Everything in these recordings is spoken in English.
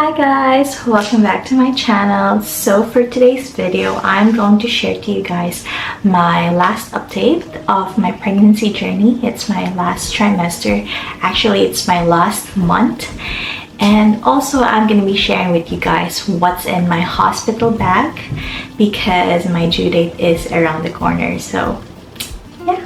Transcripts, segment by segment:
Hi guys, welcome back to my channel. So for today's video, I'm going to share to you guys my last update of my pregnancy journey. It's my last trimester. Actually, it's my last month. And also, I'm going to be sharing with you guys what's in my hospital bag because my due date is around the corner. So, yeah.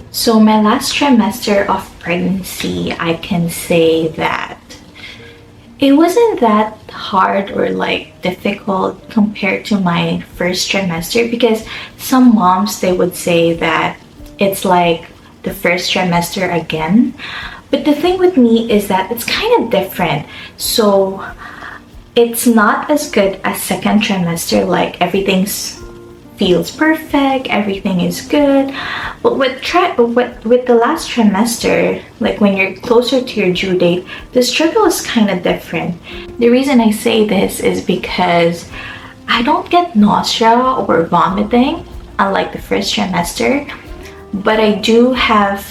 So my last trimester of pregnancy, I can say that it wasn't that hard or like difficult compared to my first trimester, because some moms, they would say that it's like the first trimester again. But the thing with me is that it's kind of different. So it's not as good as second trimester, like everything's feels perfect, everything is good. But with the last trimester, like when you're closer to your due date, the struggle is kind of different. The reason I say this is because I don't get nausea or vomiting unlike the first trimester, but I do have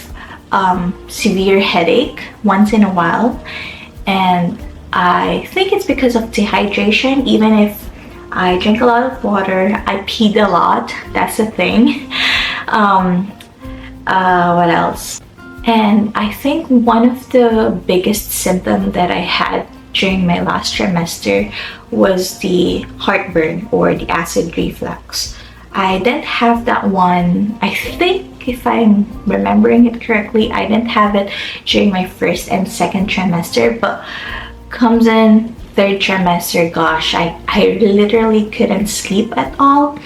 severe headache once in a while, and I think it's because of dehydration. Even if I drink a lot of water, I peed a lot. That's the thing. What else? And I think one of the biggest symptoms that I had during my last trimester was the heartburn or the acid reflux. I didn't have that one. I think, if I'm remembering it correctly, I didn't have it during my first and second trimester, but comes in third trimester, gosh, I literally couldn't sleep at all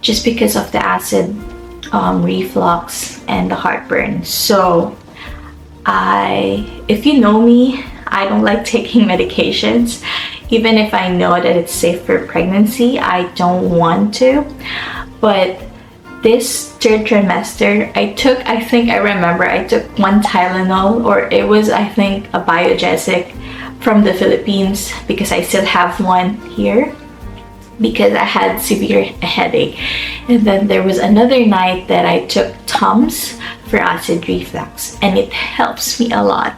just because of the acid reflux and the heartburn. So if you know me, I don't like taking medications. Even if I know that it's safe for pregnancy, I don't want to. But this third trimester, I took one Tylenol, or it was, I think, a Biogesic from the Philippines, because I still have one here because I had severe headache. And then there was another night that I took Tums for acid reflux, and it helps me a lot.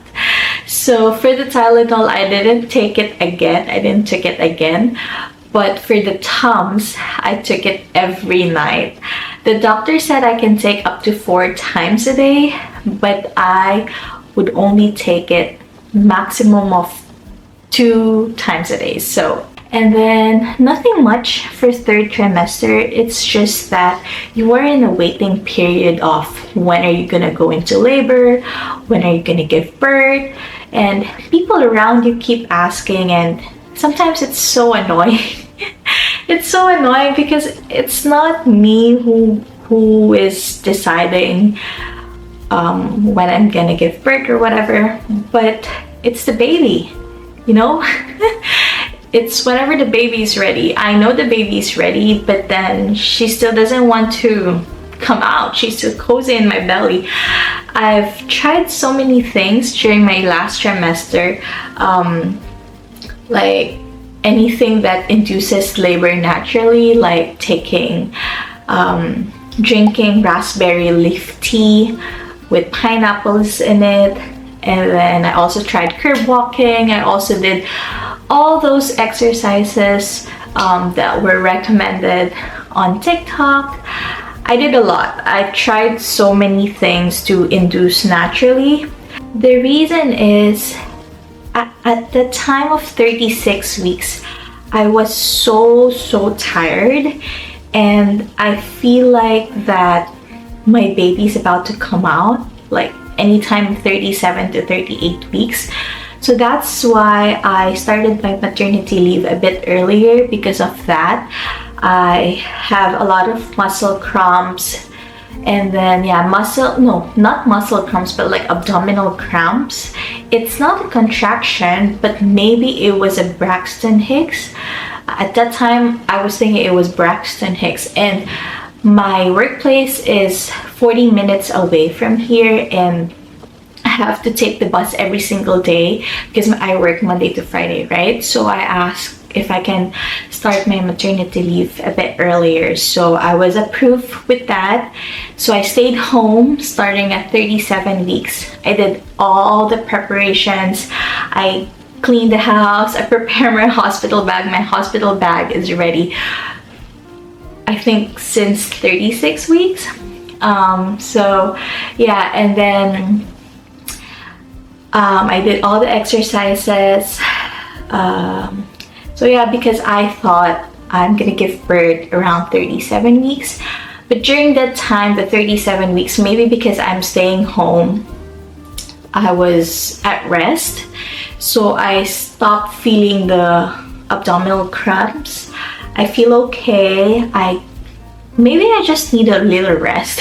So for the Tylenol, I didn't take it again. But for the Tums, I took it every night. The doctor said I can take up to 4 times a day, but I would only take it maximum of 2 times a day. So, and then nothing much for third trimester. It's just that you are in a waiting period of when are you gonna go into labor, when are you gonna give birth, and people around you keep asking, and sometimes it's so annoying. It's so annoying because it's not me who is deciding when I'm gonna give birth or whatever, but it's the baby. You know, it's whenever the baby's ready. I know the baby's ready, but then she still doesn't want to come out. She's still cozy in my belly. I've tried so many things during my last trimester, like anything that induces labor naturally, like drinking raspberry leaf tea with pineapples in it. And then I also tried curb walking. I also did all those exercises that were recommended on TikTok. I did a lot. I tried so many things to induce naturally. The reason is at the time of 36 weeks, I was so tired, and I feel like that my baby's about to come out, like anytime 37 to 38 weeks. So that's why I started my maternity leave a bit earlier. Because of that, I have a lot of muscle cramps, and then not muscle cramps, but like abdominal cramps. It's not a contraction, but maybe it was a Braxton Hicks. At that time, I was thinking it was Braxton Hicks, and my workplace is 40 minutes away from here, and I have to take the bus every single day because I work Monday to Friday, right? So I asked if I can start my maternity leave a bit earlier. So I was approved with that. So I stayed home starting at 37 weeks. I did all the preparations. I cleaned the house. I prepared my hospital bag. My hospital bag is ready, I think, since 36 weeks. So yeah, and then I did all the exercises. So yeah, because I thought I'm gonna give birth around 37 weeks. But during that time, the 37 weeks, maybe because I'm staying home, I was at rest. So I stopped feeling the abdominal cramps. I feel okay. Maybe I just need a little rest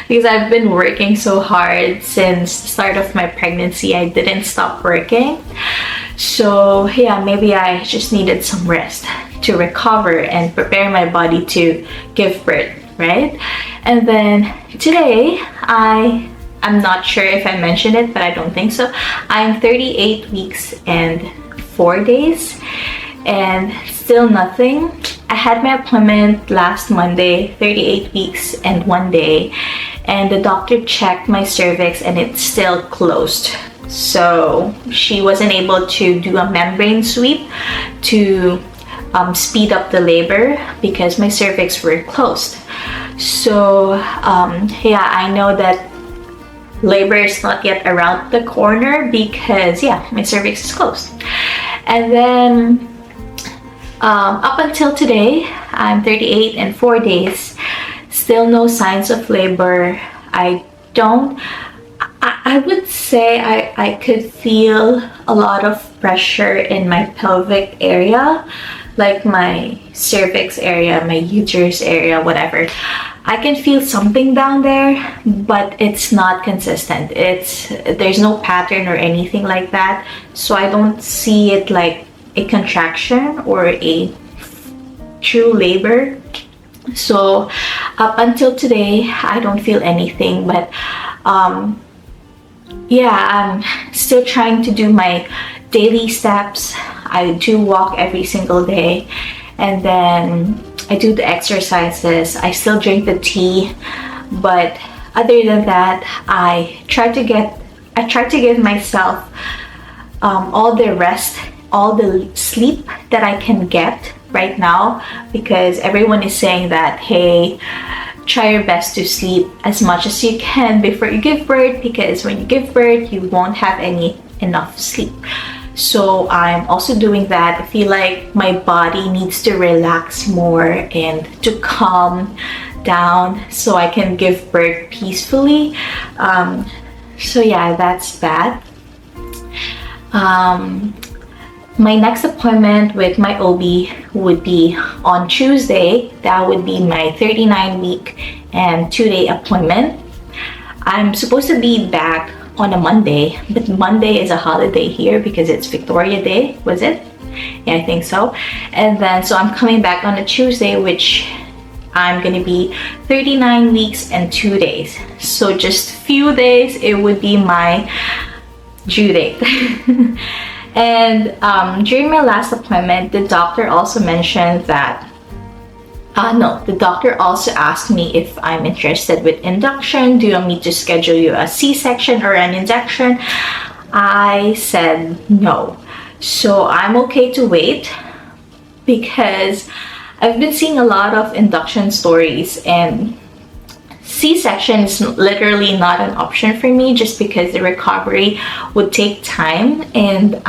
because I've been working so hard since the start of my pregnancy. I didn't stop working. So yeah, maybe I just needed some rest to recover and prepare my body to give birth, right? And then today, I'm not sure if I mentioned it, but I don't think so. I'm 38 weeks and 4 days and still nothing. I had my appointment last Monday, 38 weeks and 1 day, and the doctor checked my cervix and it's still closed. So she wasn't able to do a membrane sweep to speed up the labor because my cervix were closed. So yeah, I know that labor is not yet around the corner because yeah, my cervix is closed. And then up until today, I'm 38 and 4 days, still no signs of labor. I would say I could feel a lot of pressure in my pelvic area, like my cervix area, my uterus area, whatever. I can feel something down there, but it's not consistent. There's no pattern or anything like that. So I don't see it like a contraction or a true labor. So up until today, I don't feel anything, but yeah, I'm still trying to do my daily steps. I do walk every single day, and then I do the exercises. I still drink the tea, but other than that, I try to give myself all the rest, all the sleep that I can get right now, because everyone is saying that, hey, try your best to sleep as much as you can before you give birth, because when you give birth, you won't have enough sleep. So I'm also doing that. I feel like my body needs to relax more and to calm down so I can give birth peacefully. So yeah, that's that. My next appointment with my OB would be on Tuesday. That would be my 39-week and 2-day appointment. I'm supposed to be back on a Monday, but Monday is a holiday here because it's Victoria Day, was it? Yeah, I think so. And then, so I'm coming back on a Tuesday, which I'm gonna be 39 weeks and 2 days. So just few days, it would be my due date. And during my last appointment, the doctor also mentioned that, the doctor also asked me if I'm interested with induction. Do you want me to schedule you a C-section or an induction? I said no. So I'm okay to wait because I've been seeing a lot of induction stories, and C-section is literally not an option for me just because the recovery would take time, and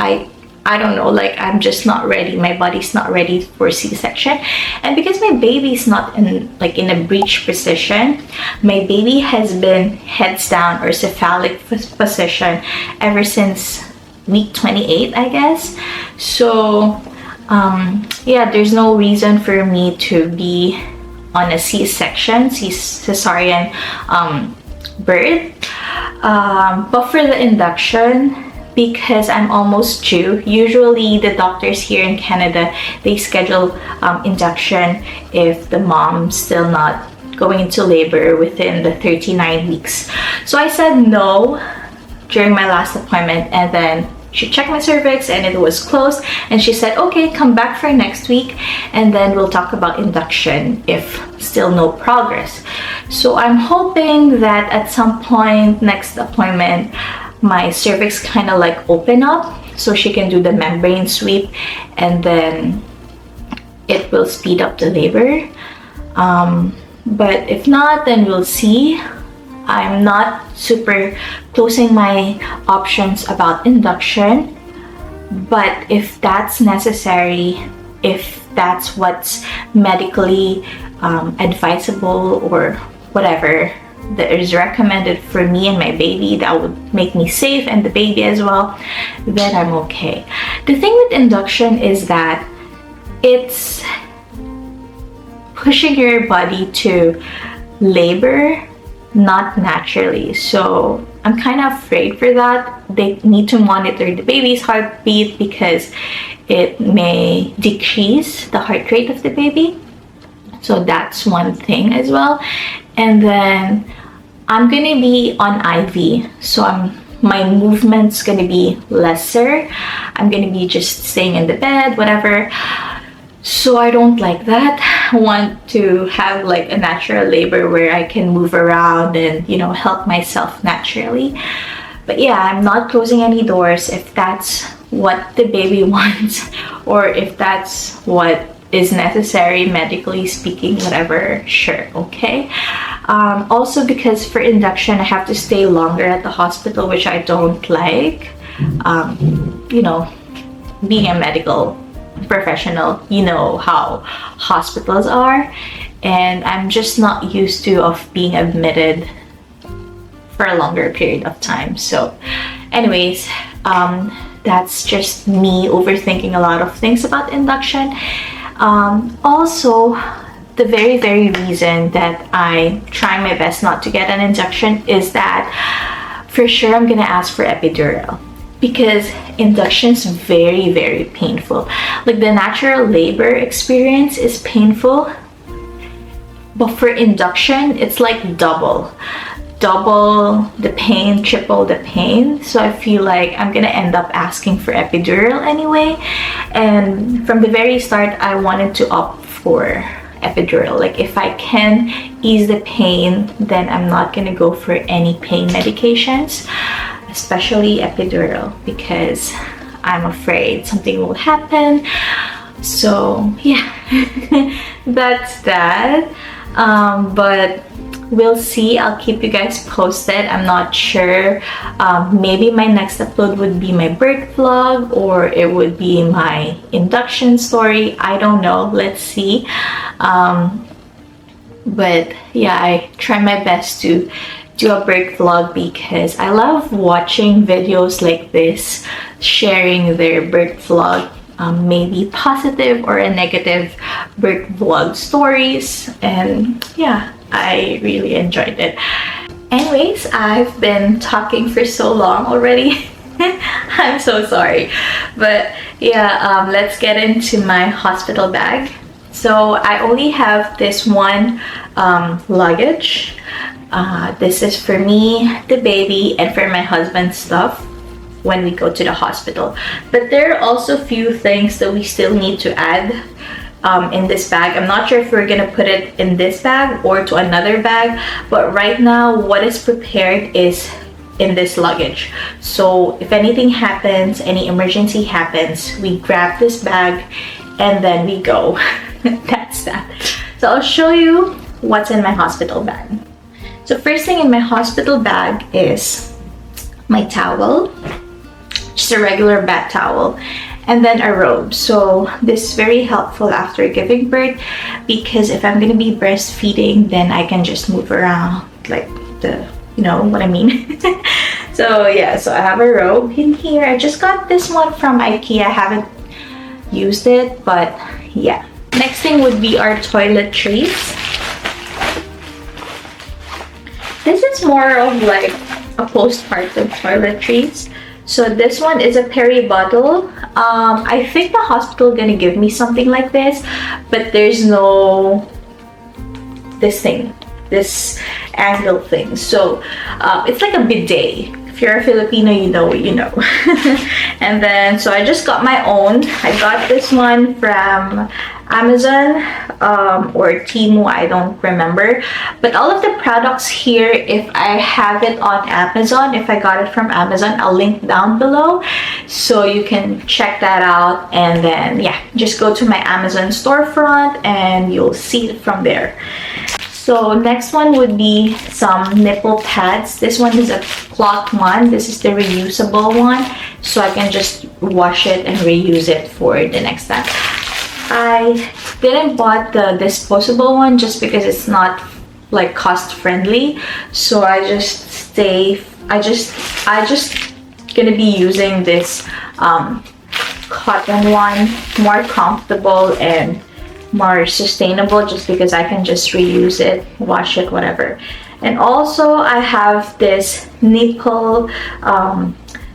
I don't know, like I'm just not ready. My body's not ready for C-section. And because my baby's not in a breech position, my baby has been heads down or cephalic position ever since week 28, I guess. So yeah, there's no reason for me to be on a C-section, cesarean birth. But for the induction, because I'm almost due, usually the doctors here in Canada, they schedule induction if the mom's still not going into labor within the 39 weeks. So I said no during my last appointment, and then she checked my cervix and it was closed, and she said, okay, come back for next week and then we'll talk about induction if still no progress. So I'm hoping that at some point next appointment my cervix kind of like open up so she can do the membrane sweep, and then it will speed up the labor. But if not, then we'll see. I'm not super closing my options about induction, but if that's necessary, if that's what's medically advisable or whatever that is recommended for me and my baby, that would make me safe and the baby as well, then I'm okay. The thing with induction is that it's pushing your body to labor, not naturally. So I'm kind of afraid for that. They need to monitor the baby's heartbeat because it may decrease the heart rate of the baby. So that's one thing as well. And then I'm gonna be on IV, so my movement's gonna be lesser. I'm gonna be just staying in the bed, whatever. So I don't like that. I want to have like a natural labor where I can move around and, you know, help myself naturally. But yeah, I'm not closing any doors if that's what the baby wants, or if that's what is necessary medically speaking, whatever, sure, okay. Also, because for induction I have to stay longer at the hospital, which I don't like. You know, being a medical professional, you know how hospitals are, and I'm just not used to of being admitted for a longer period of time. So anyways, that's just me overthinking a lot of things about induction. Also, the very reason that I try my best not to get an induction is that for sure I'm gonna ask for epidural, because induction is very painful. Like the natural labor experience is painful, but for induction it's like double the pain, triple the pain. So I feel like I'm gonna end up asking for epidural anyway, and from the very start I wanted to opt for epidural. Like if I can ease the pain, then I'm not gonna go for any pain medications, especially epidural, because I'm afraid something will happen. So yeah, that's that. But we'll see. I'll keep you guys posted. I'm not sure. Maybe my next upload would be my birth vlog, or it would be my induction story. I don't know. Let's see. But yeah, I try my best to do a birth vlog because I love watching videos like this, sharing their birth vlog, maybe positive or a negative birth vlog stories, and yeah, I really enjoyed it. Anyways, I've been talking for so long already. I'm so sorry, but yeah, let's get into my hospital bag. So I only have this one luggage. This is for me, the baby, and for my husband's stuff when we go to the hospital. But there are also a few things that we still need to add in this bag. I'm not sure if we're gonna put it in this bag or to another bag, but right now what is prepared is in this luggage. So if anything happens, any emergency happens, we grab this bag and then we go. That's that. So I'll show you what's in my hospital bag. So first thing in my hospital bag is my towel, just a regular bath towel, and then a robe. So this is very helpful after giving birth, because if I'm gonna be breastfeeding, then I can just move around like you know what I mean. So yeah, so I have a robe in here. I just got this one from IKEA. I haven't used it, but yeah. Next thing would be our toiletries. This is more of like a postpartum toiletries. So this one is a peri bottle. I think the hospital gonna give me something like this, but there's no this angle thing. So it's like a bidet If you're a Filipino, you know what you know. And then, so I just got my own. I got this one from Amazon or Temu, I don't remember. But all of the products here, if I have it on Amazon, if I got it from Amazon, I'll link down below so you can check that out. And then yeah, just go to my Amazon storefront and you'll see it from there. So next one would be some nipple pads. This one is a cloth one. This is the reusable one, so I can just wash it and reuse it for the next time. I didn't bought the disposable one just because it's not like cost friendly. So I just gonna be using this cotton one, more comfortable and more sustainable, just because I can just reuse it, wash it, whatever. And also I have this nipple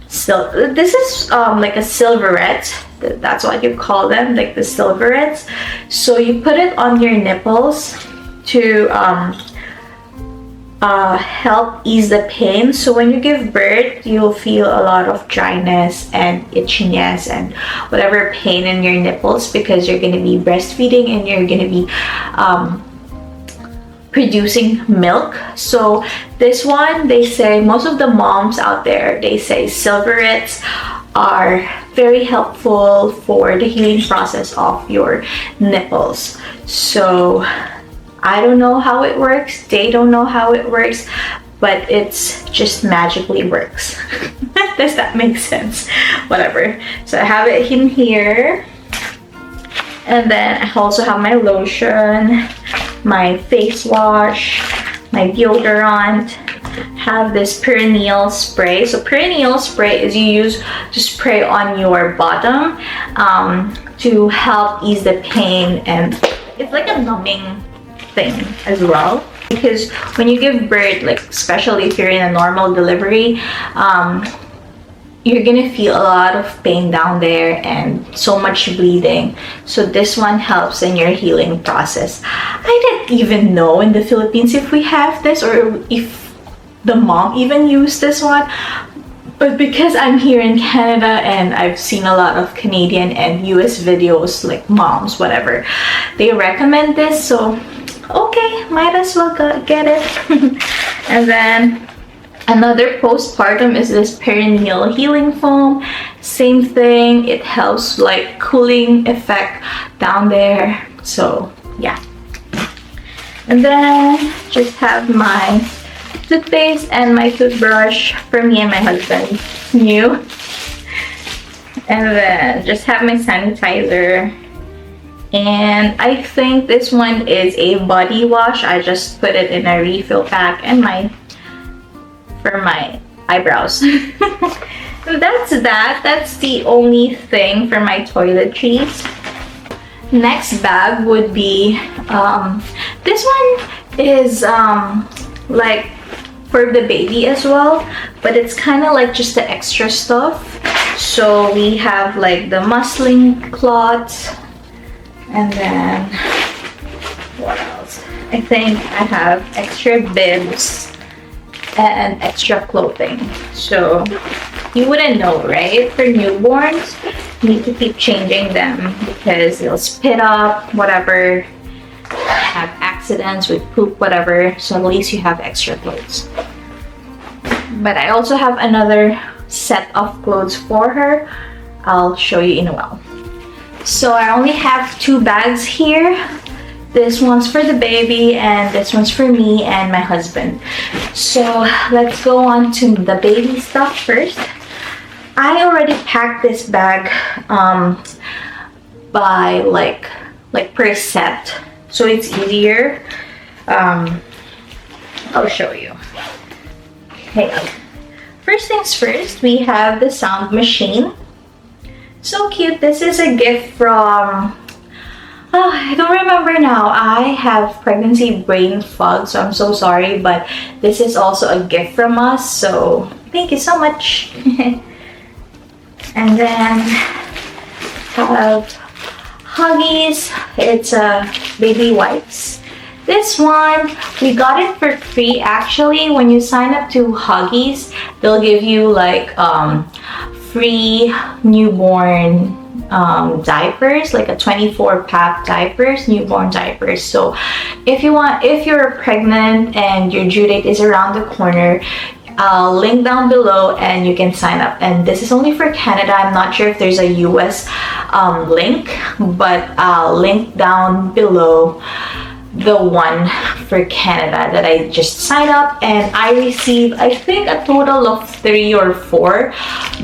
this is like a silverette, that's what you call them, like the silverettes. So you put it on your nipples to help ease the pain. So when you give birth, you'll feel a lot of dryness and itchiness and whatever pain in your nipples, because you're going to be breastfeeding and you're going to be producing milk. So this one, they say, most of the moms out there, they say silverettes are very helpful for the healing process of your nipples. So I don't know how it works, they don't know how it works, but it's just magically works. Does that make sense? Whatever. So I have it in here. And then I also have my lotion, my face wash, my deodorant, have this perineal spray. So perineal spray is you use to spray on your bottom to help ease the pain, and it's like a numbing thing as well, because when you give birth, like especially if you're in a normal delivery, you're gonna feel a lot of pain down there and so much bleeding. So this one helps in your healing process. I didn't even know in the Philippines if we have this, or if the mom even used this one. But because I'm here in Canada and I've seen a lot of Canadian and US videos, like moms, whatever, they recommend this, so okay, might as well get it. And then another postpartum is this perineal healing foam. Same thing, it helps like cooling effect down there. So yeah. And then just have my toothpaste and my toothbrush for me and my husband, new. And then just have my sanitizer. And I think this one is a body wash. I just put it in a refill pack and for my eyebrows. That's the only thing for my toiletries. Next bag would be this one is like for the baby as well, but it's kind of like just the extra stuff. So we have like the muslin cloths, and then what else? I think I have extra bibs and extra clothing. So you wouldn't know, right? For newborns, you need to keep changing them because they'll spit up, whatever, have accidents with poop, whatever. So at least you have extra clothes. But I also have another set of clothes for her. I'll show you in a while. So I only have 2 bags here. This one's for the baby and this one's for me and my husband. So let's go on to the baby stuff first. I already packed this bag by like per set, so it's easier. I'll show you. Okay, first things first, we have the sound machine. So cute. This is a gift from, oh, I don't remember now. I have pregnancy brain fog, so I'm so sorry, but this is also a gift from us, so thank you so much. And then have Huggies. It's baby wipes. This one, we got it for free actually. When you sign up to Huggies, they'll give you like free newborn diapers, like a 24-pack diapers, newborn diapers. So if you're pregnant and your due date is around the corner, I'll link down below and you can sign up. And this is only for Canada. I'm not sure if there's a US link, but I'll link down below the one for Canada that I just signed up, and I received, I think, a total of 3 or 4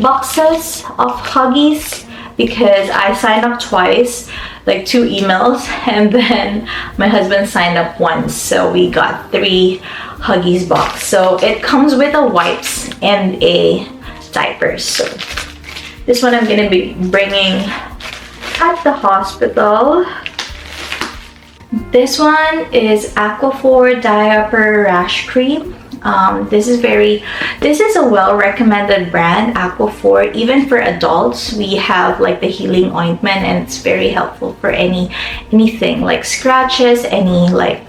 boxes of Huggies because I signed up twice, like 2 emails, and then my husband signed up once, so we got 3 Huggies box. So it comes with a wipes and a diaper. So this one I'm gonna be bringing at the hospital. This one is Aquaphor diaper rash cream. This is a well recommended brand, Aquaphor. Even for adults, we have like the healing ointment, and it's very helpful for anything like scratches, any like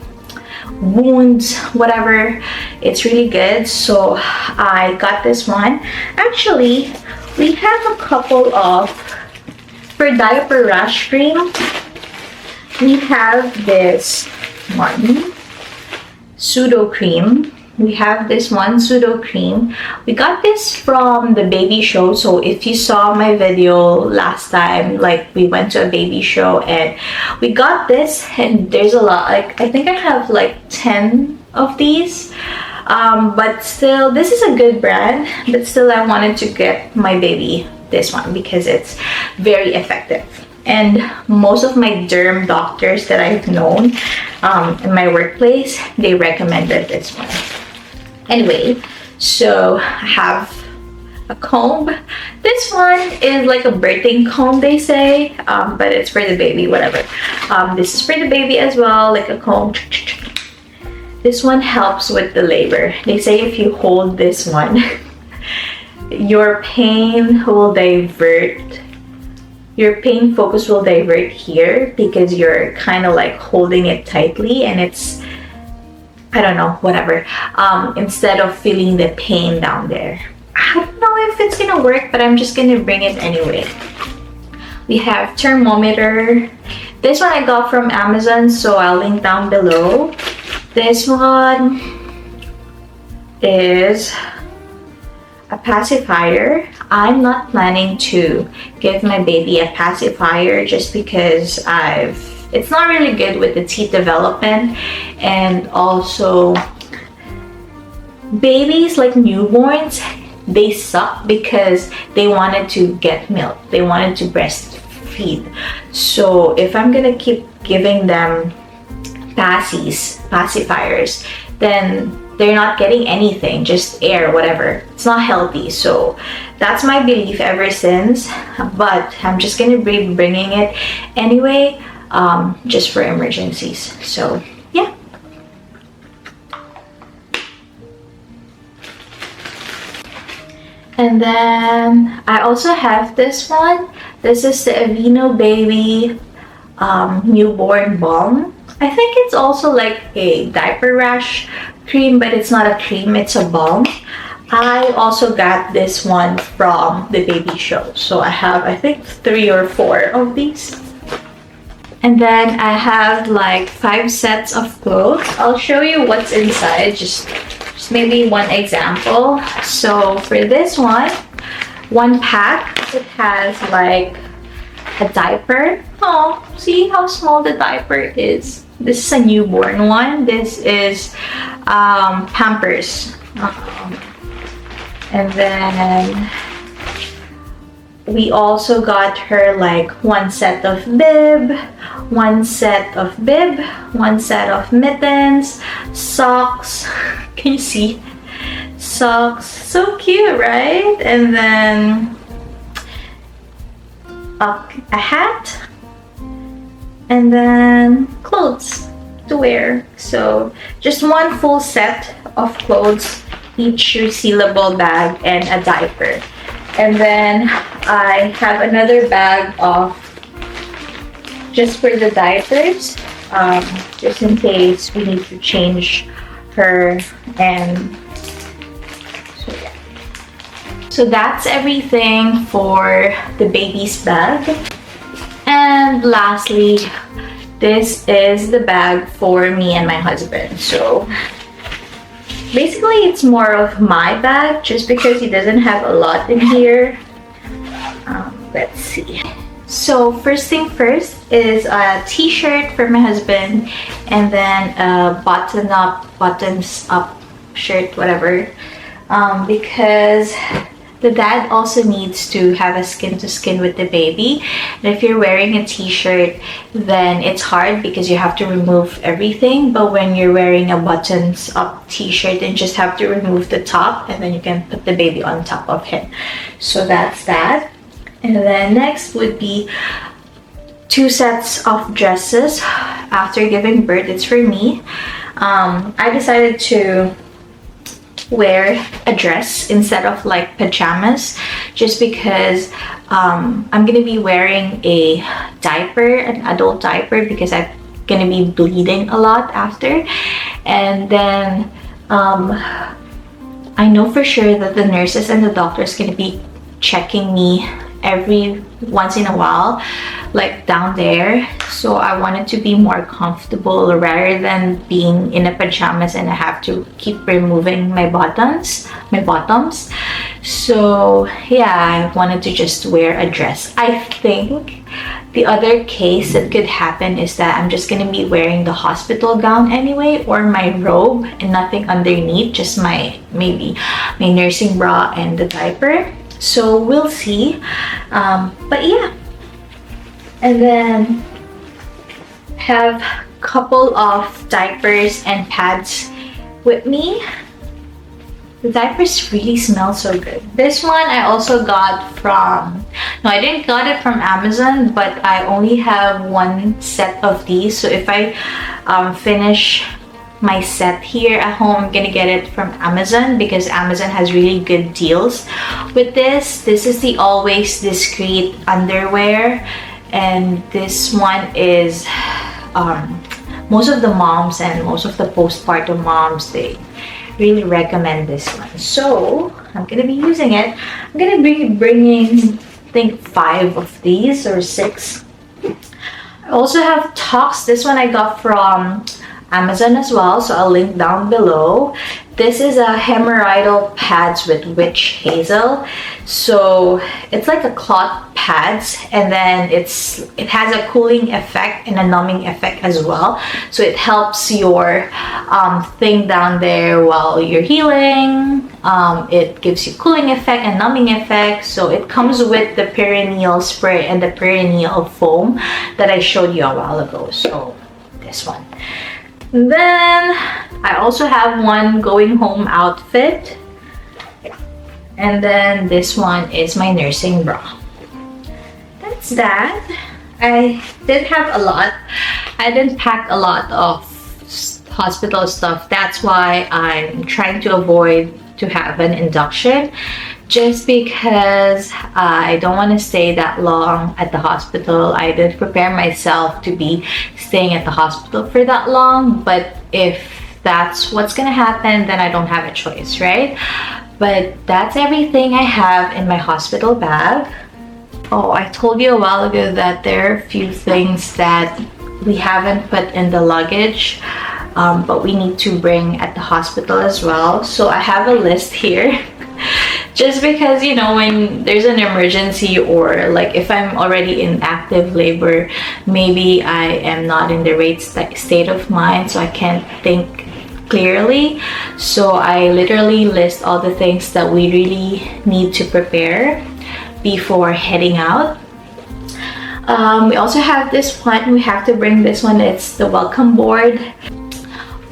wounds, whatever. It's really good. So I got this one. Actually, we have a couple of, for diaper rash cream, we have this one, pseudo cream. We have this one, pseudo cream. We got this from the baby show. So if you saw my video last time, like we went to a baby show and we got this, and there's a lot, like I think I have like 10 of these. But still, this is a good brand, but still I wanted to get my baby this one because it's very effective. And most of my derm doctors that I've known in my workplace, they recommended this one. Anyway, so I have a comb. This one is like a birthing comb, they say, but it's for the baby, whatever. This is for the baby as well, like a comb. This one helps with the labor. They say if you hold this one, your pain will divert. Your pain focus will divert here because you're kind of like holding it tightly, and it's, I don't know, whatever. Instead of feeling the pain down there. I don't know if it's gonna work, but I'm just gonna bring it anyway. We have thermometer. This one I got from Amazon, so I'll link down below. This one is a pacifier. I'm not planning to give my baby a pacifier just because it's not really good with the teeth development, and also babies like newborns, they suck because they wanted to get milk, they wanted to breastfeed. So if I'm gonna keep giving them pacifiers, then they're not getting anything, just air, whatever. It's not healthy. So that's my belief ever since, but I'm just gonna be bringing it anyway, just for emergencies. So yeah. And then I also have this one. This is the Aveeno Baby newborn balm. I think it's also like a diaper rash cream, but it's not a cream, it's a balm. I also got this one from the baby show. So I have, I think, 3 or 4 of these. And then I have like 5 sets of clothes. I'll show you what's inside, just maybe one example. So for this one pack, it has like a diaper. Oh, see how small the diaper is. This is a newborn one. This is Pampers. And then we also got her like 1 set of bib, 1 set of mittens, socks. Can you see? Socks. So cute, right? And then a hat, and then clothes to wear. So just 1 full set of clothes, each resealable bag, and a diaper. And then I have another bag of just for the diapers. just in case we need to change her. And so yeah. So that's everything for the baby's bag. And lastly, this is the bag for me and my husband. So basically it's more of my bag just because he doesn't have a lot in here. Let's see. So first thing first is a t-shirt for my husband, and then a buttons up shirt, whatever, because the dad also needs to have a skin to skin with the baby. And if you're wearing a t-shirt, then it's hard because you have to remove everything. But when you're wearing a buttons up t-shirt, then just have to remove the top, and then you can put the baby on top of him. So that's that. And then next would be 2 sets of dresses after giving birth. It's for me. I decided to wear a dress instead of like pajamas just because I'm gonna be wearing a diaper, an adult diaper, because I'm gonna be bleeding a lot after. And then I know for sure that the nurses and the doctors gonna be checking me every once in a while, like down there. So I wanted to be more comfortable rather than being in a pajamas and I have to keep removing my bottoms. So yeah, I wanted to just wear a dress. I think the other case that could happen is that I'm just gonna be wearing the hospital gown anyway, or my robe and nothing underneath, just maybe my nursing bra and the diaper. So we'll see. But yeah, and then have a couple of diapers and pads with me. The diapers really smell so good. This one I also got from, no, I didn't got it from Amazon, but I only have 1 set of these. So if I finish my set here at home, I'm gonna get it from Amazon because Amazon has really good deals with this. This is the Always Discreet underwear, and this one is most of the moms and most of the postpartum moms, they really recommend this one. So I'm gonna be using it. I'm gonna be bringing, I think, 5 of these or 6. I also have Tox. This one I got from Amazon as well, so I'll link down below. This is a hemorrhoidal pads with witch hazel. So it's like a cloth pads, and then it has a cooling effect and a numbing effect as well. So it helps your thing down there while you're healing. It gives you cooling effect and numbing effect. So it comes with the perineal spray and the perineal foam that I showed you a while ago. So this one. Then I also have one going home outfit, and then this one is my nursing bra. That's that. I didn't have a lot. I didn't pack a lot of hospital stuff. That's why I'm trying to avoid to have an induction, just because I don't want to stay that long at the hospital. I didn't prepare myself to be staying at the hospital for that long, but if that's what's gonna happen, then I don't have a choice, right? But that's everything I have in my hospital bag. Oh, I told you a while ago that there are a few things that we haven't put in the luggage, but we need to bring at the hospital as well. So I have a list here. Just because, you know, when there's an emergency, or like if I'm already in active labor, maybe I am not in the right state of mind, so I can't think clearly. So I literally list all the things that we really need to prepare before heading out. We also have this one. We have to bring this one. It's the welcome board.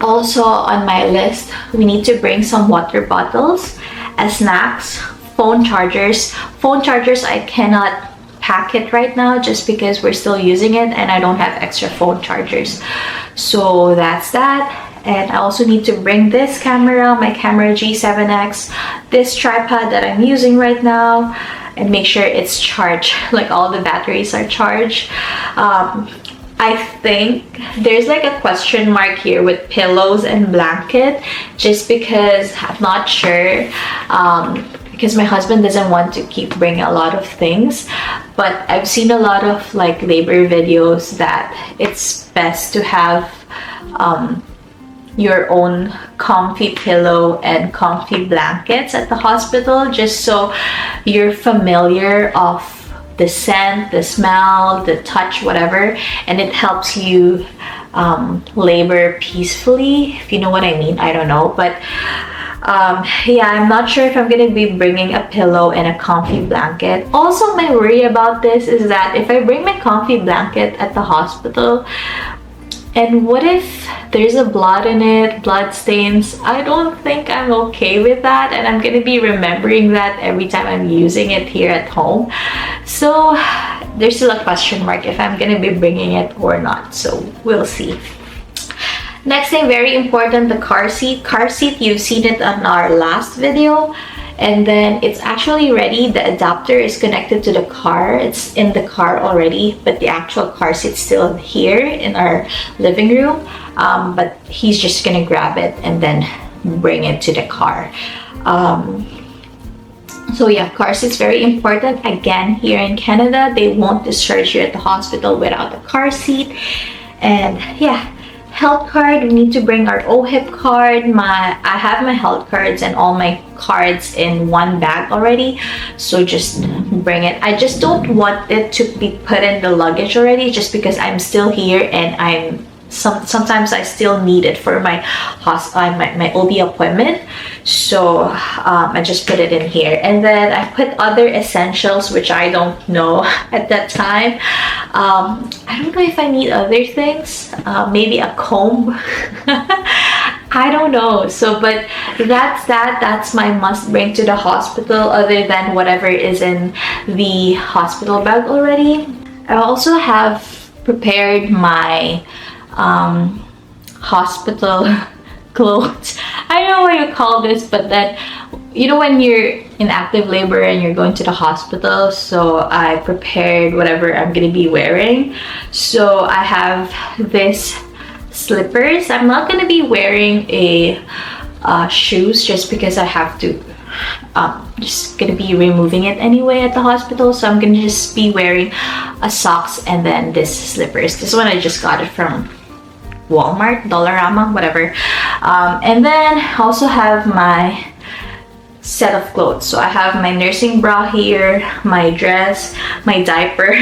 Also on my list, we need to bring some water bottles as snacks, phone chargers. Phone chargers, I cannot pack it right now just because we're still using it and I don't have extra phone chargers. So that's that. And I also need to bring this camera, my camera G7X, this tripod that I'm using right now, and make sure it's charged, like all the batteries are charged. I think there's like a question mark here with pillows and blanket, just because I'm not sure, because my husband doesn't want to keep bringing a lot of things. But I've seen a lot of like labor videos that it's best to have your own comfy pillow and comfy blankets at the hospital, just so you're familiar of the scent, the smell, the touch, whatever, and it helps you labor peacefully, if you know what I mean. I don't know, but yeah, I'm not sure if I'm gonna be bringing a pillow and a comfy blanket. Also, my worry about this is that if I bring my comfy blanket at the hospital, and what if there's a blood in it, blood stains? I don't think I'm okay with that, and I'm gonna be remembering that every time I'm using it here at home. So there's still a question mark if I'm gonna be bringing it or not, so we'll see. Next thing, very important, the car seat. Car seat, you've seen it on our last video, and then it's actually ready. The adapter is connected to the car. It's in the car already, but the actual car seat's still here in our living room. But he's just gonna grab it and then bring it to the car. So yeah, car seat's very important. Again, here in Canada, they won't discharge you at the hospital without a car seat. And yeah, health card, we need to bring our OHIP card. I have my health cards and all my cards in one bag already, so just bring it. I just don't want it to be put in the luggage already, just because I'm still here and sometimes I still need it for my my OB appointment. So I just put it in here, and then I put other essentials which I don't know at that time. I don't know if I need other things, maybe a comb. I don't know. So but that's my must bring to the hospital, other than whatever is in the hospital bag already. I also have prepared my hospital clothes. I don't know what you call this, but that, you know, when you're in active labor and you're going to the hospital, so I prepared whatever I'm gonna be wearing. So I have this slippers. I'm not gonna be wearing a shoes, just because I have to just gonna be removing it anyway at the hospital, so I'm gonna just be wearing a socks and then this slippers. This one I just got it from Walmart, Dollarama, whatever. And then I also have my set of clothes. So I have my nursing bra here, my dress, my diaper,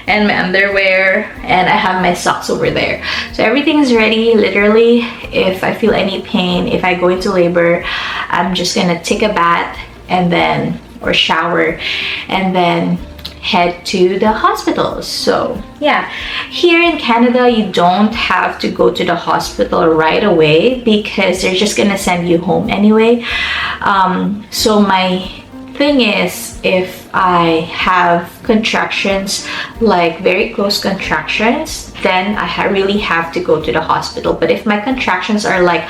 and my underwear, and I have my socks over there. So everything is ready. Literally, if I feel any pain, if I go into labor, I'm just gonna take a bath and then, or shower, and then head to the hospital. So yeah, here in Canada, you don't have to go to the hospital right away, because they're just gonna send you home anyway. So my thing is, if I have contractions, like very close contractions, then I really have to go to the hospital. But if my contractions are like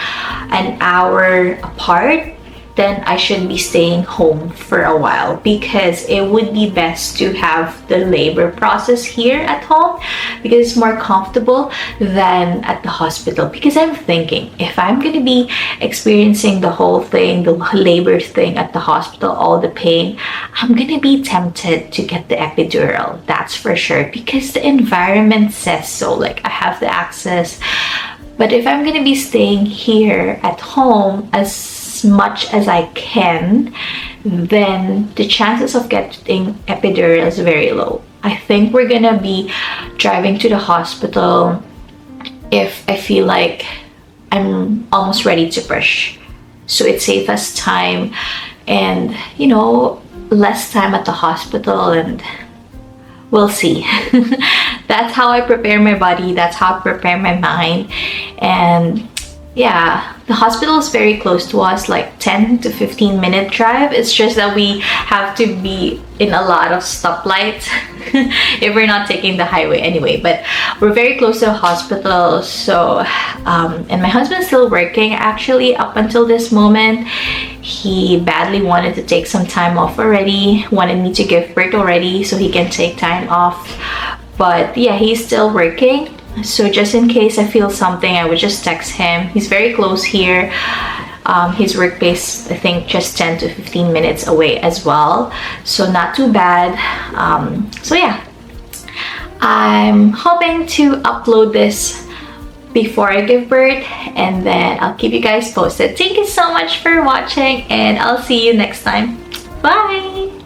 an hour apart, then I should be staying home for a while, because it would be best to have the labor process here at home, because it's more comfortable than at the hospital. Because I'm thinking, if I'm going to be experiencing the whole thing, the labor thing at the hospital, all the pain, I'm going to be tempted to get the epidural. That's for sure, because the environment says so, like I have the access. But if I'm going to be staying here at home as much as I can, then the chances of getting epidural is very low. I think we're gonna be driving to the hospital if I feel like I'm almost ready to push, so it saves us time and, you know, less time at the hospital, and we'll see. That's how I prepare my body, that's how I prepare my mind. And yeah, the hospital is very close to us, like 10 to 15 minute drive. It's just that we have to be in a lot of stoplights if we're not taking the highway anyway. But we're very close to the hospital. So and my husband's still working actually up until this moment. He badly wanted to take some time off already, wanted me to give birth already so he can take time off. But yeah, he's still working. So just in case I feel something, I would just text him. He's very close here. His workplace, I think, just 10 to 15 minutes away as well. So not too bad. So yeah, I'm hoping to upload this before I give birth, and then I'll keep you guys posted. Thank you so much for watching, and I'll see you next time. Bye!